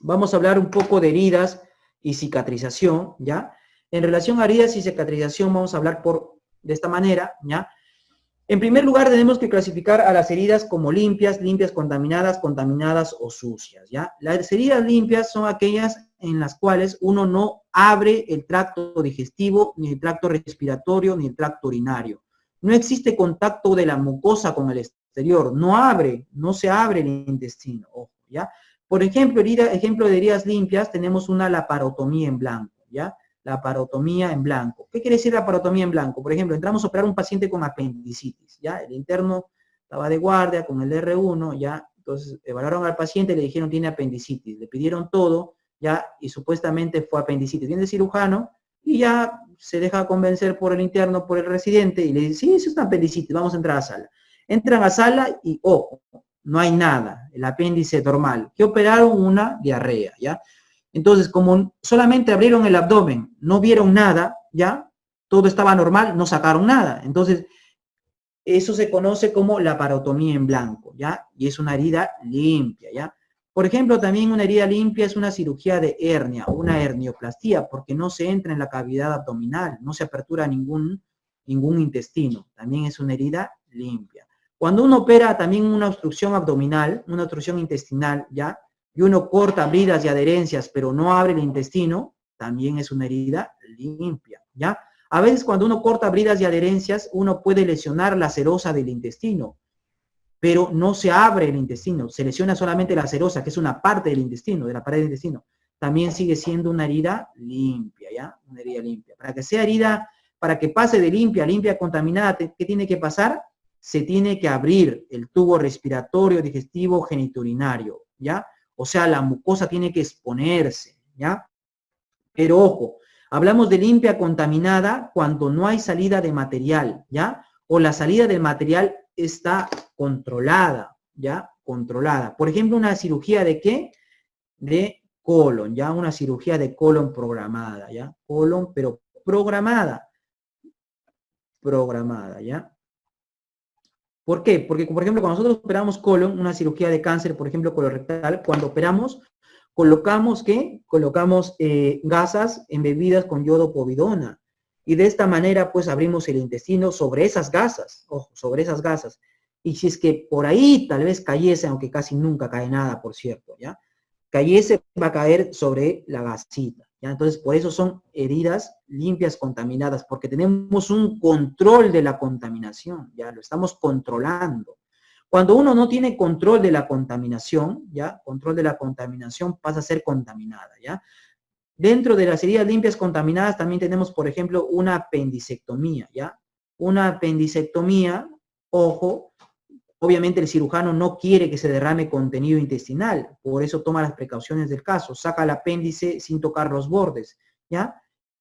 vamos a hablar un poco de heridas y cicatrización, ¿ya? En relación a heridas y cicatrización vamos a hablar de esta manera, ¿ya? En primer lugar, tenemos que clasificar a las heridas como limpias, contaminadas, contaminadas o sucias, ¿ya? Las heridas limpias son aquellas en las cuales uno no abre el tracto digestivo, ni el tracto respiratorio, ni el tracto urinario. No existe contacto de la mucosa con el exterior, no se abre el intestino, ojo, ¿ya? Por ejemplo, ejemplo de heridas limpias, tenemos una laparotomía en blanco, ¿ya? Laparotomía en blanco. ¿Qué quiere decir laparotomía en blanco? Por ejemplo, entramos a operar a un paciente con apendicitis, ¿ya? El interno estaba de guardia con el R1, ¿ya? Entonces, evaluaron al paciente, le dijeron tiene apendicitis, le pidieron todo, ¿ya? Y supuestamente fue apendicitis. Viene el cirujano y ya se deja convencer por el interno, por el residente, y le dice, sí, eso es una apendicitis, vamos a entrar a la sala. Entran a sala y, ojo, no hay nada, el apéndice normal. ¿Qué operaron? Una diarrea, ¿ya? Entonces, como solamente abrieron el abdomen, no vieron nada, ¿ya? Todo estaba normal, no sacaron nada. Entonces, eso se conoce como laparotomía en blanco, ¿ya? Y es una herida limpia, ¿ya? Por ejemplo, también una herida limpia es una cirugía de hernia, una hernioplastía, porque no se entra en la cavidad abdominal, no se apertura ningún intestino. También es una herida limpia. Cuando uno opera también una obstrucción abdominal, una obstrucción intestinal, ¿ya? Y uno corta bridas y adherencias, pero no abre el intestino, también es una herida limpia, ¿ya? A veces cuando uno corta bridas y adherencias, uno puede lesionar la serosa del intestino, pero no se abre el intestino, se lesiona solamente la serosa, que es una parte del intestino, de la pared del intestino. También sigue siendo una herida limpia, ¿ya? Una herida limpia. Para que sea herida, para que pase de limpia a limpia contaminada, ¿qué tiene que pasar? Se tiene que abrir el tubo respiratorio, digestivo, genitourinario, ¿ya? O sea, la mucosa tiene que exponerse, ¿ya? Pero ojo, hablamos de limpia contaminada cuando no hay salida de material, ¿ya? O la salida del material está controlada, ¿ya? Controlada. Por ejemplo, una cirugía de ¿qué? De colon, ¿ya? Una cirugía de colon programada, ¿ya? Colon, pero programada. Programada, ¿ya? ¿Por qué? Porque, por ejemplo, cuando nosotros operamos colon, una cirugía de cáncer, por ejemplo, colorectal, cuando operamos, colocamos, ¿qué? Colocamos gasas embebidas con yodo povidona. Y de esta manera, pues, abrimos el intestino sobre esas gasas, ojo, sobre esas gasas. Y si es que por ahí tal vez cayese, aunque casi nunca cae nada, por cierto, ¿ya? Cayese, va a caer sobre la gasita, ¿ya? Entonces, por eso son heridas limpias contaminadas, porque tenemos un control de la contaminación, ¿ya? Lo estamos controlando. Cuando uno no tiene control de la contaminación, ¿ya? Control de la contaminación pasa a ser contaminada, ¿ya? Dentro de las heridas limpias contaminadas también tenemos, por ejemplo, una apendicectomía, ¿ya? Una apendicectomía, ojo, obviamente el cirujano no quiere que se derrame contenido intestinal, por eso toma las precauciones del caso, saca el apéndice sin tocar los bordes, ¿ya?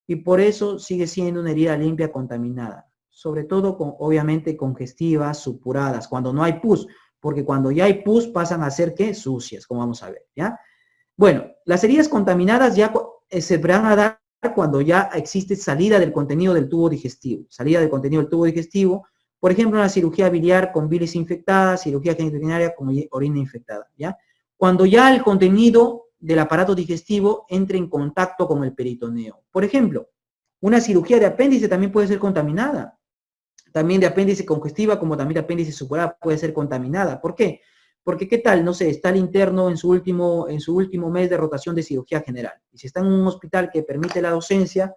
Y por eso sigue siendo una herida limpia contaminada, sobre todo obviamente congestivas, supuradas, cuando no hay pus, porque cuando ya hay pus pasan a ser, ¿qué? Sucias, como vamos a ver, ¿ya? Bueno, las heridas contaminadas ya se van a dar cuando ya existe salida del contenido del tubo digestivo, salida del contenido del tubo digestivo, por ejemplo, una cirugía biliar con bilis infectada, cirugía genitourinaria con orina infectada, ¿ya? Cuando ya el contenido del aparato digestivo entre en contacto con el peritoneo. Por ejemplo, una cirugía de apéndice también puede ser contaminada. También de apéndice congestiva, como también de apéndice supurada puede ser contaminada. ¿Por qué? Porque qué tal, no sé, está el interno en su último mes de rotación de cirugía general. Y si está en un hospital que permite la docencia,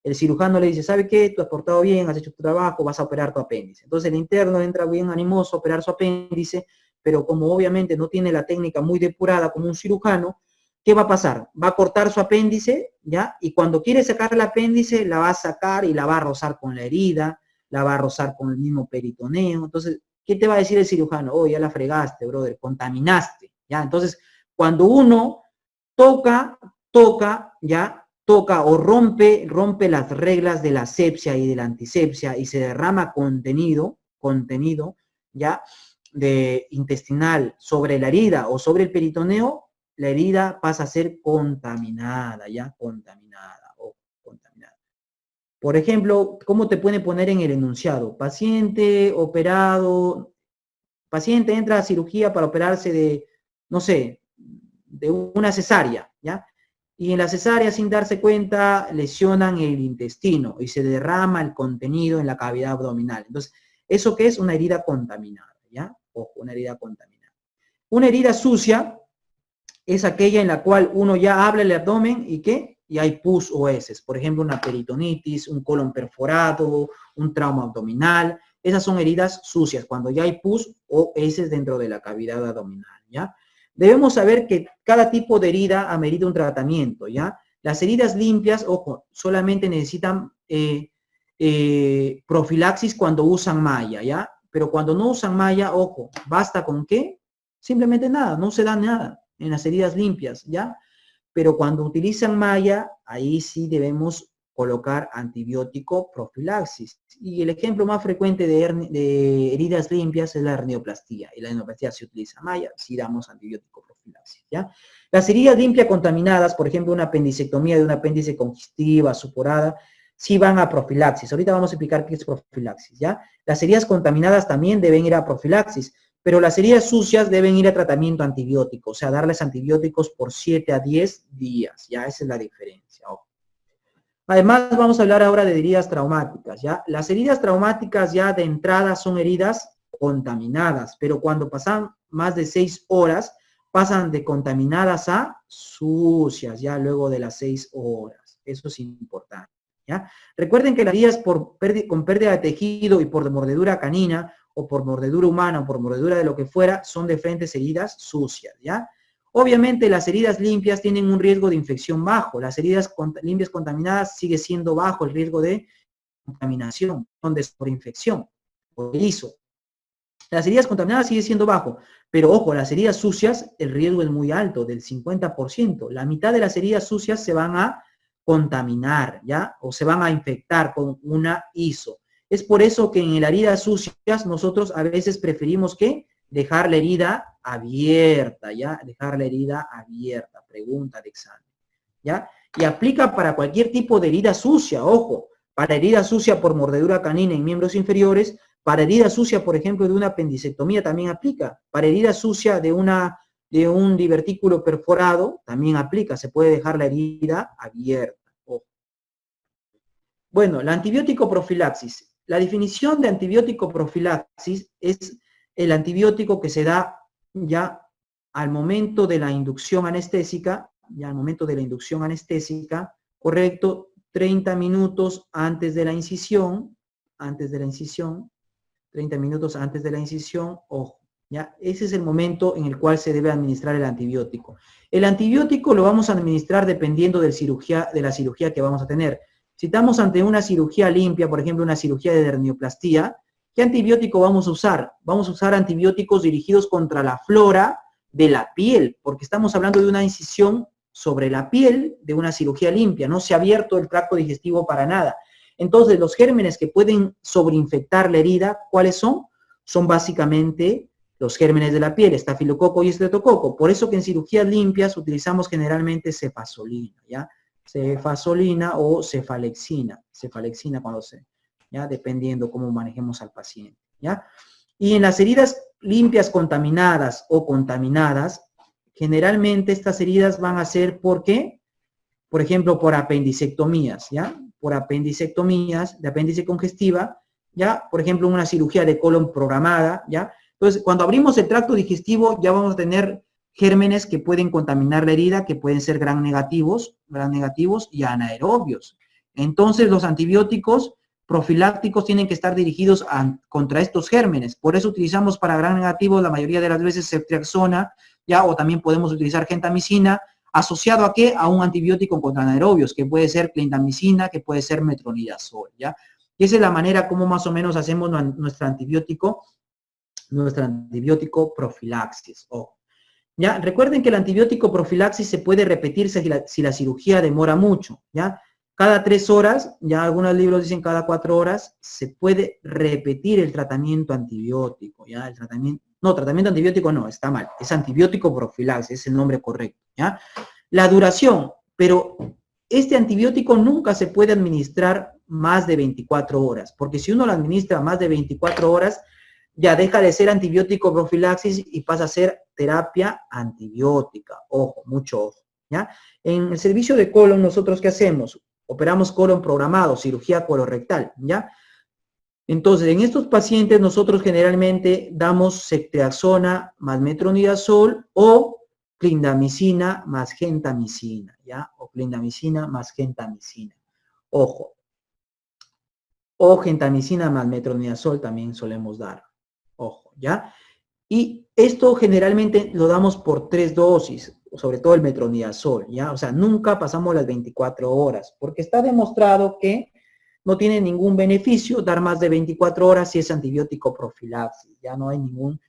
el cirujano le dice, ¿sabe qué? Tú has portado bien, has hecho tu trabajo, vas a operar tu apéndice. Entonces el interno entra bien animoso a operar su apéndice, pero como obviamente no tiene la técnica muy depurada como un cirujano, ¿qué va a pasar? Va a cortar su apéndice, ¿ya? Y cuando quiere sacar el apéndice, la va a sacar y la va a rozar con la herida, la va a rozar con el mismo peritoneo. Entonces, ¿qué te va a decir el cirujano? Oh, ya la fregaste, brother, contaminaste, ¿ya? Entonces, cuando uno ya, toca o rompe las reglas de la asepsia y de la antisepsia y se derrama contenido, ya, de intestinal sobre la herida o sobre el peritoneo, la herida pasa a ser contaminada, ya, contaminada o contaminada. Por ejemplo, ¿cómo te pueden poner en el enunciado? Paciente operado, paciente entra a cirugía para operarse de, no sé, de una cesárea, ¿ya? Y en la cesárea, sin darse cuenta, lesionan el intestino y se derrama el contenido en la cavidad abdominal. Entonces, ¿eso qué es? Una herida contaminada, ¿ya? Ojo, una herida contaminada. Una herida sucia es aquella en la cual uno ya habla el abdomen y ¿qué? Y hay pus o heces. Por ejemplo, una peritonitis, un colon perforado, un trauma abdominal. Esas son heridas sucias, cuando ya hay pus o heces dentro de la cavidad abdominal, ¿ya? Debemos saber que cada tipo de herida amerita un tratamiento, ¿ya? Las heridas limpias, ojo, solamente necesitan profilaxis cuando usan malla, ¿ya? Pero cuando no usan malla, ojo, ¿basta con qué? Simplemente nada, no se da nada en las heridas limpias, ¿ya? Pero cuando utilizan malla, ahí sí debemos colocar antibiótico profilaxis. Y el ejemplo más frecuente de heridas limpias es la hernioplastia. Y la hernioplastia se utiliza malla, sí damos antibiótico profilaxis, ¿ya? Las heridas limpias contaminadas, por ejemplo, una apendicectomía de un apéndice congestiva, supurada, sí van a profilaxis. Ahorita vamos a explicar qué es profilaxis, ¿ya? Las heridas contaminadas también deben ir a profilaxis, pero las heridas sucias deben ir a tratamiento antibiótico, o sea, darles antibióticos por 7 a 10 días, ya, esa es la diferencia. Además, vamos a hablar ahora de heridas traumáticas, ¿ya? Las heridas traumáticas ya de entrada son heridas contaminadas, pero cuando pasan más de 6 horas, pasan de contaminadas a sucias, ya luego de las 6 horas. Eso es importante, ¿ya? Recuerden que las heridas con pérdida de tejido y por mordedura canina, o por mordedura humana, o por mordedura de lo que fuera, son de frentes heridas sucias, ¿ya? Obviamente las heridas limpias tienen un riesgo de infección bajo. Las heridas limpias contaminadas sigue siendo bajo el riesgo de contaminación, de sobreinfección, por ISO. Las heridas contaminadas sigue siendo bajo, pero ojo, las heridas sucias, el riesgo es muy alto, del 50%. La mitad de las heridas sucias se van a contaminar, ¿ya? O se van a infectar con una ISO. Es por eso que en las heridas sucias nosotros a veces preferimos que dejar la herida abierta, ¿ya? Dejar la herida abierta, pregunta de examen, ¿ya? Y aplica para cualquier tipo de herida sucia, ojo, para herida sucia por mordedura canina en miembros inferiores, para herida sucia, por ejemplo, de una apendicectomía también aplica, para herida sucia de un divertículo perforado también aplica, se puede dejar la herida abierta, ojo. Bueno, la antibiótico profilaxis. La definición de antibiótico profilaxis es el antibiótico que se da ya al momento de la inducción anestésica, correcto, 30 minutos antes de la incisión, 30 minutos antes de la incisión, ojo, ¿ya? Ese es el momento en el cual se debe administrar el antibiótico. El antibiótico lo vamos a administrar dependiendo de la cirugía que vamos a tener. Si estamos ante una cirugía limpia, por ejemplo, una cirugía de hernioplastia, ¿qué antibiótico vamos a usar? Vamos a usar antibióticos dirigidos contra la flora de la piel, porque estamos hablando de una incisión sobre la piel de una cirugía limpia, no se ha abierto el tracto digestivo para nada. Entonces, los gérmenes que pueden sobreinfectar la herida, ¿cuáles son? Son básicamente los gérmenes de la piel, estafilococo y estreptococo. Por eso que en cirugías limpias utilizamos generalmente cefazolina, ¿ya? Cefazolina o cefalexina cuando ¿ya? Dependiendo cómo manejemos al paciente, ¿ya? Y en las heridas limpias contaminadas o contaminadas, generalmente estas heridas van a ser, ¿por qué? Por ejemplo, por apendicectomías, ¿ya? Por apendicectomías de apéndice congestiva, ¿ya? Por ejemplo, una cirugía de colon programada, ¿ya? Entonces, cuando abrimos el tracto digestivo, ya vamos a tener gérmenes que pueden contaminar la herida, que pueden ser gram negativos y anaerobios. Entonces, los antibióticos profilácticos tienen que estar dirigidos contra estos gérmenes. Por eso utilizamos para gram negativos la mayoría de las veces ceftriaxona, ¿ya? O también podemos utilizar gentamicina, asociado a ¿qué? A un antibiótico contra anaerobios, que puede ser clindamicina, que puede ser metronidazol, ¿ya? Y esa es la manera como más o menos hacemos nuestro antibiótico profilaxis, ojo. ¿Ya? Recuerden que el antibiótico profilaxis se puede repetir si la cirugía demora mucho, ¿ya? Cada 3 horas, ya algunos libros dicen cada 4 horas, se puede repetir el tratamiento antibiótico, ¿ya? Tratamiento antibiótico no, está mal, es antibiótico profilaxis, es el nombre correcto, ¿ya? La duración, pero este antibiótico nunca se puede administrar más de 24 horas, porque si uno lo administra más de 24 horas, ya deja de ser antibiótico profilaxis y pasa a ser terapia antibiótica. Ojo, mucho ojo, ¿ya? En el servicio de colon, ¿nosotros qué hacemos? Operamos colon programado, cirugía colorectal, ¿ya? Entonces, en estos pacientes nosotros generalmente damos ceftriaxona más metronidazol o clindamicina más gentamicina, ¿ya? O clindamicina más gentamicina. Ojo. O gentamicina más metronidazol también solemos dar. Ojo, ¿ya? Y esto generalmente lo damos por 3 dosis, sobre todo el metronidazol, ¿ya? O sea, nunca pasamos las 24 horas, porque está demostrado que no tiene ningún beneficio dar más de 24 horas si es antibiótico profilaxis, ya no hay ningún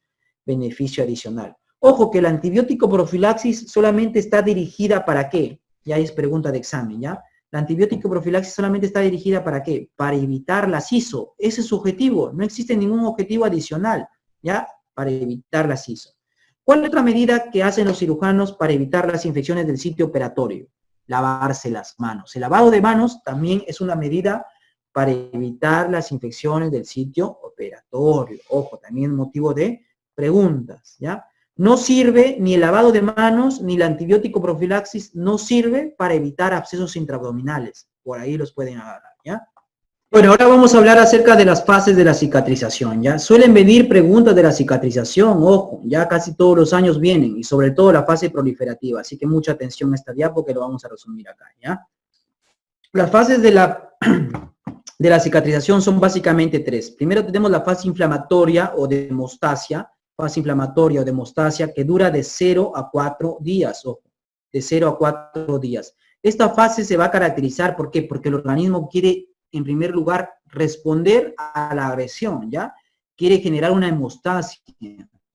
beneficio adicional. Ojo que el antibiótico profilaxis solamente está dirigida ¿para qué? Ya es pregunta de examen, ¿ya? La antibiótico profilaxis solamente está dirigida ¿para qué? Para evitar la SISO. Ese es su objetivo, no existe ningún objetivo adicional, ¿ya? Para evitar la SISO. ¿Cuál es otra medida que hacen los cirujanos para evitar las infecciones del sitio operatorio? Lavarse las manos. El lavado de manos también es una medida para evitar las infecciones del sitio operatorio. Ojo, también motivo de preguntas, ¿ya? No sirve ni el lavado de manos ni el antibiótico profilaxis, no sirve para evitar abscesos intraabdominales. Por ahí los pueden agarrar, ¿ya? Bueno, ahora vamos a hablar acerca de las fases de la cicatrización, ¿ya? Suelen venir preguntas de la cicatrización, ojo, ya casi todos los años vienen, y sobre todo la fase proliferativa, así que mucha atención a esta diapo que lo vamos a resumir acá, ¿ya? Las fases de la cicatrización son básicamente 3. Primero tenemos la fase inflamatoria o de hemostasia, fase inflamatoria o de hemostasia que dura de 0 a 4 días, ojo, de 0 a 4 días. Esta fase se va a caracterizar, ¿por qué? Porque el organismo quiere, en primer lugar, responder a la agresión, ¿ya? Quiere generar una hemostasia,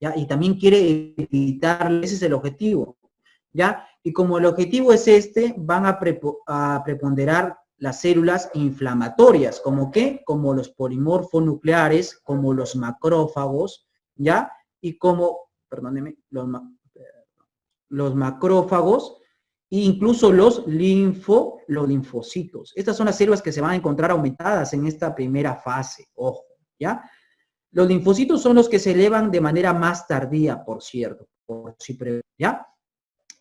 ¿ya? Y también quiere evitar, ese es el objetivo, ¿ya? Y como el objetivo es este, van a preponderar las células inflamatorias, ¿como qué? Como los polimorfonucleares, como los macrófagos, ¿ya? Y como, perdónenme, los macrófagos e incluso los linfocitos. Estas son las células que se van a encontrar aumentadas en esta primera fase, ojo, ¿ya? Los linfocitos son los que se elevan de manera más tardía, por cierto, ¿ya?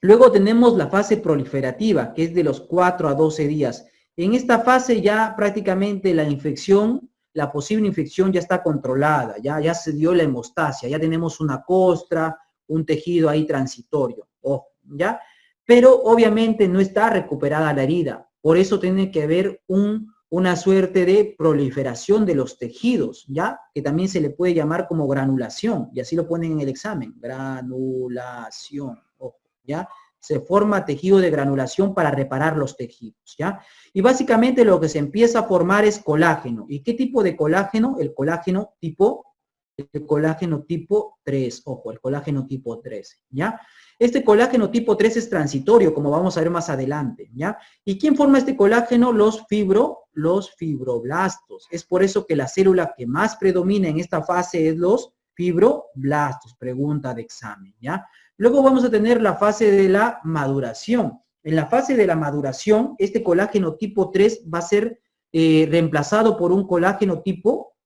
Luego tenemos la fase proliferativa, que es de los 4 a 12 días. En esta fase ya prácticamente la infección, la posible infección ya está controlada, ya se dio la hemostasia, ya tenemos una costra, un tejido ahí transitorio, ojo, ¿ya? Pero obviamente no está recuperada la herida, por eso tiene que haber una suerte de proliferación de los tejidos, ¿ya? Que también se le puede llamar como granulación, y así lo ponen en el examen, granulación, ojo, ¿ya? Se forma tejido de granulación para reparar los tejidos, ¿ya? Y básicamente lo que se empieza a formar es colágeno. ¿Y qué tipo de colágeno? El colágeno tipo 3, ojo, el colágeno tipo 3, ¿ya? Este colágeno tipo 3 es transitorio, como vamos a ver más adelante, ¿ya? ¿Y quién forma este colágeno? Los fibroblastos. Es por eso que la célula que más predomina en esta fase es los fibroblastos, pregunta de examen, ¿ya? Luego vamos a tener la fase de la maduración. En la fase de la maduración, este colágeno tipo 3 va a ser reemplazado por un colágeno tipo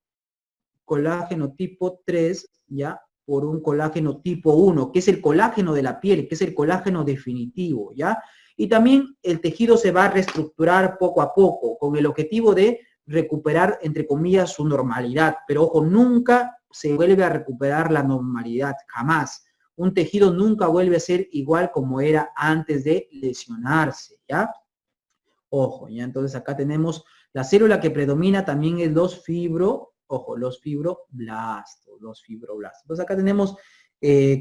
3, ¿ya? Por un colágeno tipo 1, que es el colágeno de la piel, que es el colágeno definitivo, ¿ya? Y también el tejido se va a reestructurar poco a poco, con el objetivo de recuperar, entre comillas, su normalidad. Pero ojo, nunca se vuelve a recuperar la normalidad, jamás. Un tejido nunca vuelve a ser igual como era antes de lesionarse, ¿ya? Ojo, ¿ya? Entonces acá tenemos la célula que predomina también es los fibroblastos, Entonces acá tenemos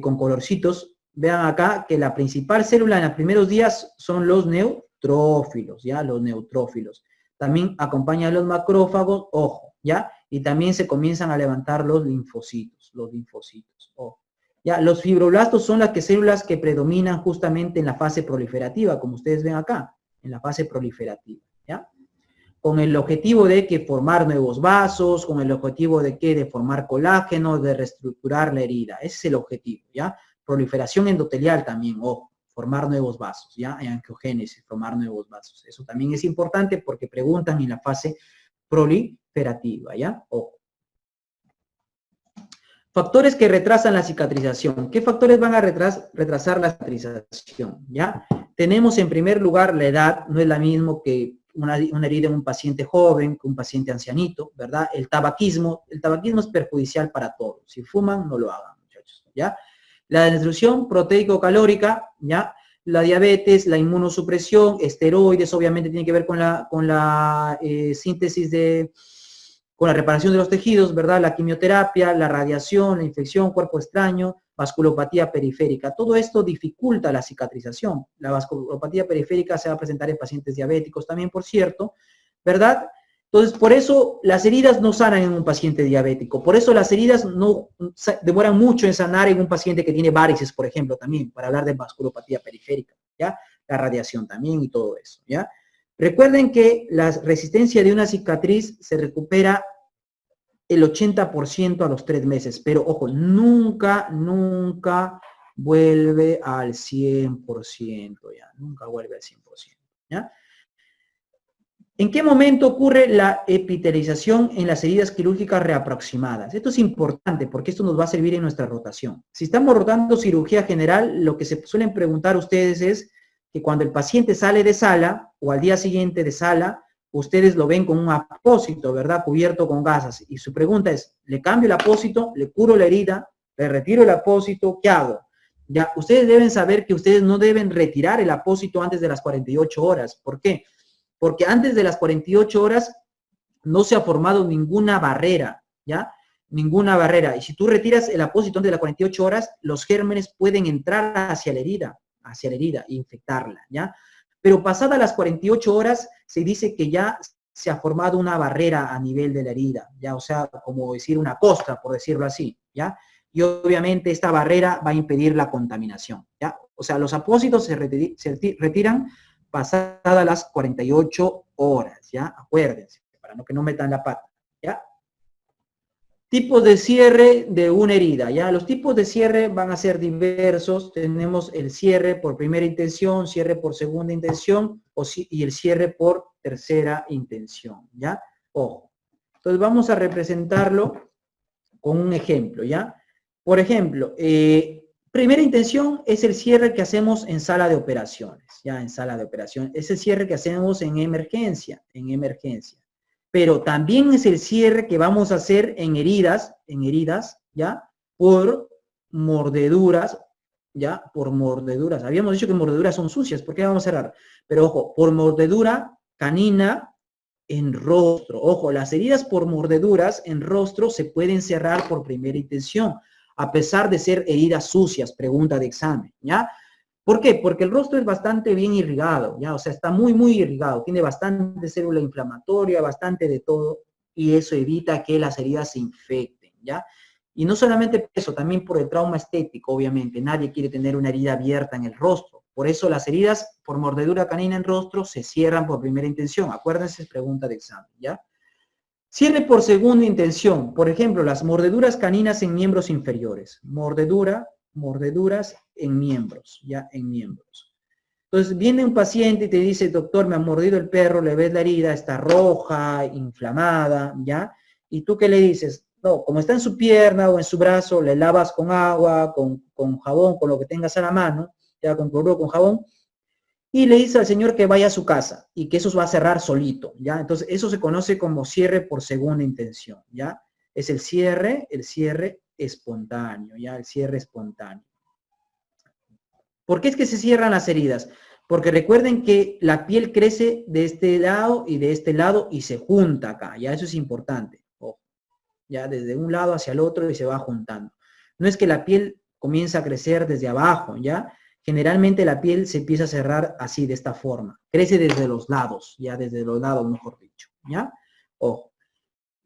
con colorcitos, vean acá que la principal célula en los primeros días son los neutrófilos, ¿ya? Los neutrófilos. También acompañan los macrófagos, ojo, ¿ya? Y también se comienzan a levantar los linfocitos, ojo. Ya, los fibroblastos son las células que predominan justamente en la fase proliferativa, como ustedes ven acá, en la fase proliferativa, ¿ya? Con el objetivo de que formar nuevos vasos, con el objetivo de que de formar colágeno, de reestructurar la herida. Ese es el objetivo, ¿ya? Proliferación endotelial también, ojo, formar nuevos vasos, ¿ya? En angiogénesis, formar nuevos vasos. Eso también es importante porque preguntan en la fase proliferativa, ¿ya? Ojo. Factores que retrasan la cicatrización. ¿Qué factores van a retrasar la cicatrización? ¿Ya? Tenemos en primer lugar la edad, no es la misma que una herida en un paciente joven, que un paciente ancianito, ¿verdad? El tabaquismo es perjudicial para todos. Si fuman, no lo hagan, muchachos, ¿ya? La desnutrición proteico-calórica, ¿ya? La diabetes, la inmunosupresión, esteroides, obviamente tiene que ver con la síntesis con la reparación de los tejidos, ¿verdad? La quimioterapia, la radiación, la infección, cuerpo extraño, vasculopatía periférica. Todo esto dificulta la cicatrización. La vasculopatía periférica se va a presentar en pacientes diabéticos también, por cierto, ¿verdad? Entonces, por eso las heridas no sanan en un paciente diabético. Por eso las heridas no demoran mucho en sanar en un paciente que tiene varices, por ejemplo, también, para hablar de vasculopatía periférica, ¿ya? La radiación también y todo eso, ¿ya? Recuerden que la resistencia de una cicatriz se recupera el 80% a los 3 meses, pero ojo, nunca vuelve al 100%, ya, nunca vuelve al 100%, ¿ya? ¿En qué momento ocurre la epitelización en las heridas quirúrgicas reaproximadas? Esto es importante porque esto nos va a servir en nuestra rotación. Si estamos rotando cirugía general, lo que se suelen preguntar ustedes es que cuando el paciente sale de sala o al día siguiente de sala, ustedes lo ven con un apósito, ¿verdad? Cubierto con gasas. Y su pregunta es, ¿le cambio el apósito? ¿Le curo la herida? ¿Le retiro el apósito? ¿Qué hago? Ya, ustedes deben saber que ustedes no deben retirar el apósito antes de las 48 horas. ¿Por qué? Porque antes de las 48 horas no se ha formado ninguna barrera, ¿ya? Ninguna barrera. Y si tú retiras el apósito antes de las 48 horas, los gérmenes pueden entrar hacia la herida e infectarla, ¿ya? Pero pasadas las 48 horas se dice que ya se ha formado una barrera a nivel de la herida, ¿ya? O sea, como decir una costra, por decirlo así, ¿ya? Y obviamente esta barrera va a impedir la contaminación, ¿ya? O sea, los apósitos se retiran pasadas las 48 horas, ¿ya? Acuérdense, para que no metan la pata, ¿ya? Tipos de cierre de una herida, ¿ya? Los tipos de cierre van a ser diversos. Tenemos el cierre por primera intención, cierre por segunda intención y el cierre por tercera intención, ¿ya? Ojo. Entonces vamos a representarlo con un ejemplo, ¿ya? Por ejemplo, primera intención es el cierre que hacemos en sala de operaciones, ¿ya? En sala de operaciones. Es el cierre que hacemos en emergencia, Pero también es el cierre que vamos a hacer en heridas, ¿ya? Por mordeduras, ¿ya? Por mordeduras. Habíamos dicho que mordeduras son sucias, ¿por qué vamos a cerrar? Pero ojo, por mordedura canina en rostro. Ojo, las heridas por mordeduras en rostro se pueden cerrar por primera intención, a pesar de ser heridas sucias, pregunta de examen, ¿ya? ¿Por qué? Porque el rostro es bastante bien irrigado, ¿ya? O sea, está muy irrigado, tiene bastante célula inflamatoria, bastante de todo, y eso evita que las heridas se infecten, ¿ya? Y no solamente eso, también por el trauma estético, obviamente. Nadie quiere tener una herida abierta en el rostro. Por eso las heridas por mordedura canina en rostro se cierran por primera intención. Acuérdense, es pregunta de examen, ¿ya? Cierre por segunda intención. Por ejemplo, las mordeduras caninas en miembros inferiores. Mordeduras en miembros, ¿ya? En miembros. Entonces, viene un paciente y te dice, doctor, me ha mordido el perro, le ves la herida, está roja, inflamada, ¿ya? Y tú, ¿qué le dices? No, como está en su pierna o en su brazo, le lavas con agua, con jabón, con lo que tengas a la mano, ya con cloruro, con jabón, y le dice al señor que vaya a su casa y que eso va a cerrar solito, ¿ya? Entonces, eso se conoce como cierre por segunda intención, ¿ya? Es el cierre espontáneo, ¿ya? El cierre espontáneo. ¿Por qué es que se cierran las heridas? Porque recuerden que la piel crece de este lado y de este lado y se junta acá, ¿ya? Eso es importante. Ojo, ya desde un lado hacia el otro y se va juntando. No es que la piel comienza a crecer desde abajo, ¿ya? Generalmente la piel se empieza a cerrar así, de esta forma. Crece desde los lados, ya desde los lados, mejor dicho, ¿ya? Ojo.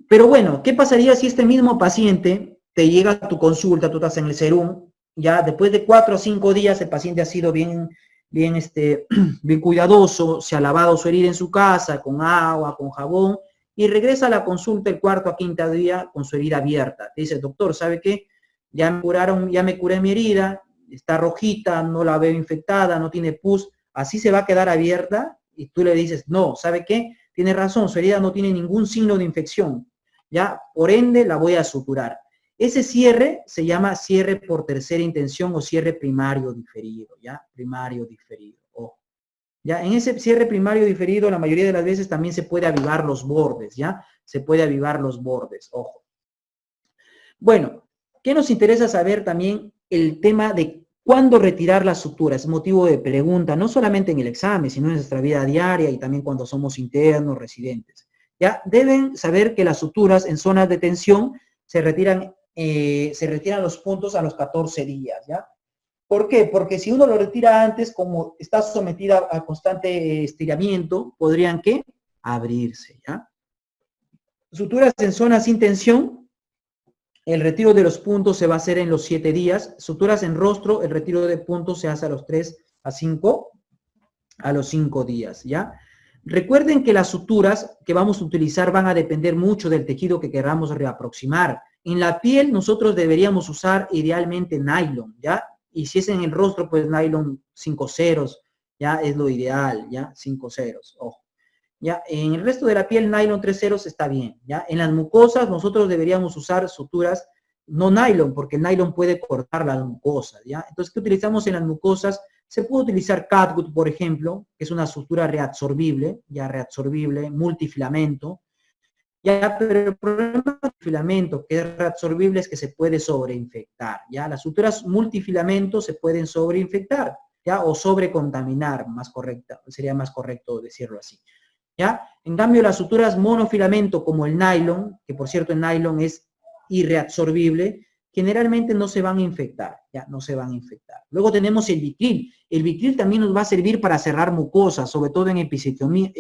Pero bueno, ¿qué pasaría si este mismo paciente te llega a tu consulta, tú estás en el serum, ya después de 4 o 5 días el paciente ha sido bien cuidadoso, se ha lavado su herida en su casa con agua, con jabón, y regresa a la consulta el cuarto a quinto día con su herida abierta. Te dice, doctor, ¿sabe qué? Ya me curé mi herida, está rojita, no la veo infectada, no tiene pus, así se va a quedar abierta, y tú le dices, no, ¿sabe qué? Tiene razón, su herida no tiene ningún signo de infección, ya, por ende la voy a suturar. Ese cierre se llama cierre por tercera intención o cierre primario diferido, ¿ya? Primario diferido, ojo. Ya, en ese cierre primario diferido, la mayoría de las veces también se puede avivar los bordes, ¿ya? Se puede avivar los bordes, ojo. Bueno, ¿qué nos interesa saber también? El tema de cuándo retirar las suturas, es motivo de pregunta, no solamente en el examen, sino en nuestra vida diaria y también cuando somos internos, residentes. Ya, deben saber que las suturas en zonas de tensión se retiran los puntos a los 14 días, ¿ya? ¿Por qué? Porque si uno lo retira antes, como está sometida a constante estiramiento, podrían, ¿qué? Abrirse, ¿ya? Suturas en zonas sin tensión, el retiro de los puntos se va a hacer en los 7 días. Suturas en rostro, el retiro de puntos se hace a los 3 a 5, a los 5 días, ¿ya? Recuerden que las suturas que vamos a utilizar van a depender mucho del tejido que queramos reaproximar. En la piel nosotros deberíamos usar idealmente nylon, ¿ya? Y si es en el rostro, pues nylon 5 ceros, ya es lo ideal, ¿ya? 5 ceros, ojo. ¿Ya? En el resto de la piel, nylon 3 ceros está bien, ¿ya? En las mucosas, nosotros deberíamos usar suturas no nylon, porque el nylon puede cortar las mucosas, ¿ya? Entonces, ¿qué utilizamos en las mucosas? Se puede utilizar catgut, por ejemplo, que es una sutura reabsorbible, ya reabsorbible, multifilamento, ya, pero el problema del filamento que es reabsorbible es que se puede sobreinfectar, ¿ya? Las suturas multifilamentos se pueden sobreinfectar, ¿ya? O sobrecontaminar, más correcta, sería más correcto decirlo así. ¿Ya? En cambio, las suturas monofilamento como el nylon, que por cierto el nylon es irreabsorbible, generalmente no se van a infectar, ¿ya? No se van a infectar. Luego tenemos el Vicryl. El Vicryl también nos va a servir para cerrar mucosas, sobre todo en episiotomías,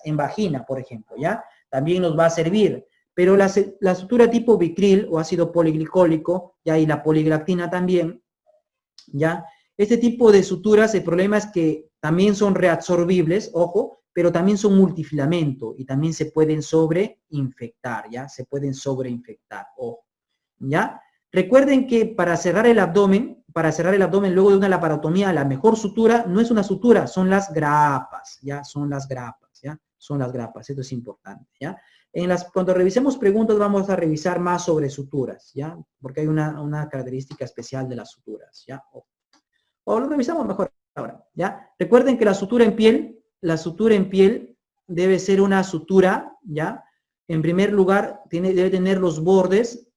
en vagina, por ejemplo, ¿ya? También nos va a servir. Pero la sutura tipo Vicryl o ácido poliglicólico, ¿ya? Y la poliglactina también, ¿ya? Este tipo de suturas, el problema es que también son reabsorbibles, ojo, pero también son multifilamento y también se pueden sobreinfectar, ¿ya? Se pueden sobreinfectar, ojo, ¿ya? Recuerden que para cerrar el abdomen luego de una laparotomía, la mejor sutura no es una sutura, son las grapas, ¿ya? Son las grapas, ¿ya? Son las grapas, esto es importante, ¿ya? Cuando revisemos preguntas vamos a revisar más sobre suturas, ¿ya? Porque hay una característica especial de las suturas, ¿ya? Ojo. O lo revisamos mejor ahora, ¿ya? Recuerden que la sutura en piel debe ser una sutura, ¿ya? En primer lugar, debe tener los bordes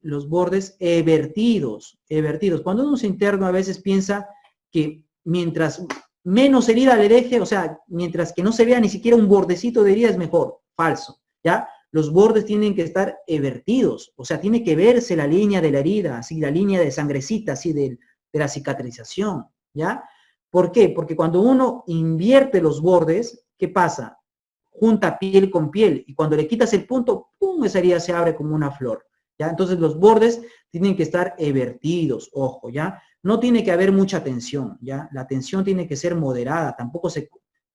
evertidos. Cuando uno es interno a veces piensa que mientras menos herida le deje, o sea, mientras que no se vea ni siquiera un bordecito de herida es mejor. Falso, ¿ya? Los bordes tienen que estar evertidos, o sea, tiene que verse la línea de la herida, así, la línea de sangrecita, así, de la cicatrización, ¿ya? ¿Por qué? Porque cuando uno invierte los bordes, ¿qué pasa? Junta piel con piel, y cuando le quitas el punto, ¡pum!, esa herida se abre como una flor, ¿ya? Entonces los bordes tienen que estar evertidos, ojo, ¿ya? No tiene que haber mucha tensión, ¿ya? La tensión tiene que ser moderada, tampoco se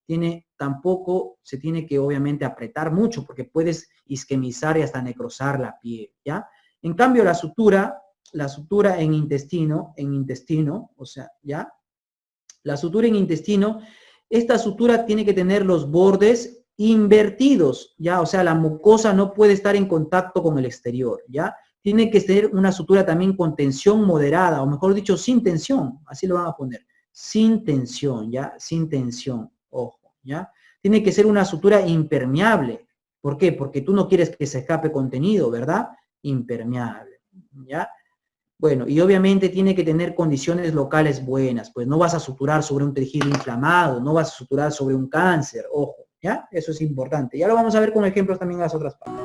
tiene que obviamente apretar mucho, porque puedes isquemizar y hasta necrosar la piel, ¿ya? En cambio, la sutura en intestino, o sea, ¿ya? La sutura en intestino, esta sutura tiene que tener los bordes invertidos, ¿ya? O sea, la mucosa no puede estar en contacto con el exterior, ¿ya? Tiene que tener una sutura también con tensión moderada, o mejor dicho, sin tensión, así lo van a poner, sin tensión, ¿ya? Sin tensión, ojo, ¿ya? Tiene que ser una sutura impermeable. ¿Por qué? Porque tú no quieres que se escape contenido, ¿verdad? Impermeable, ¿ya? Bueno, y obviamente tiene que tener condiciones locales buenas, pues no vas a suturar sobre un tejido inflamado, no vas a suturar sobre un cáncer, ojo, ¿ya? Eso es importante. Ya lo vamos a ver con ejemplos también en las otras partes.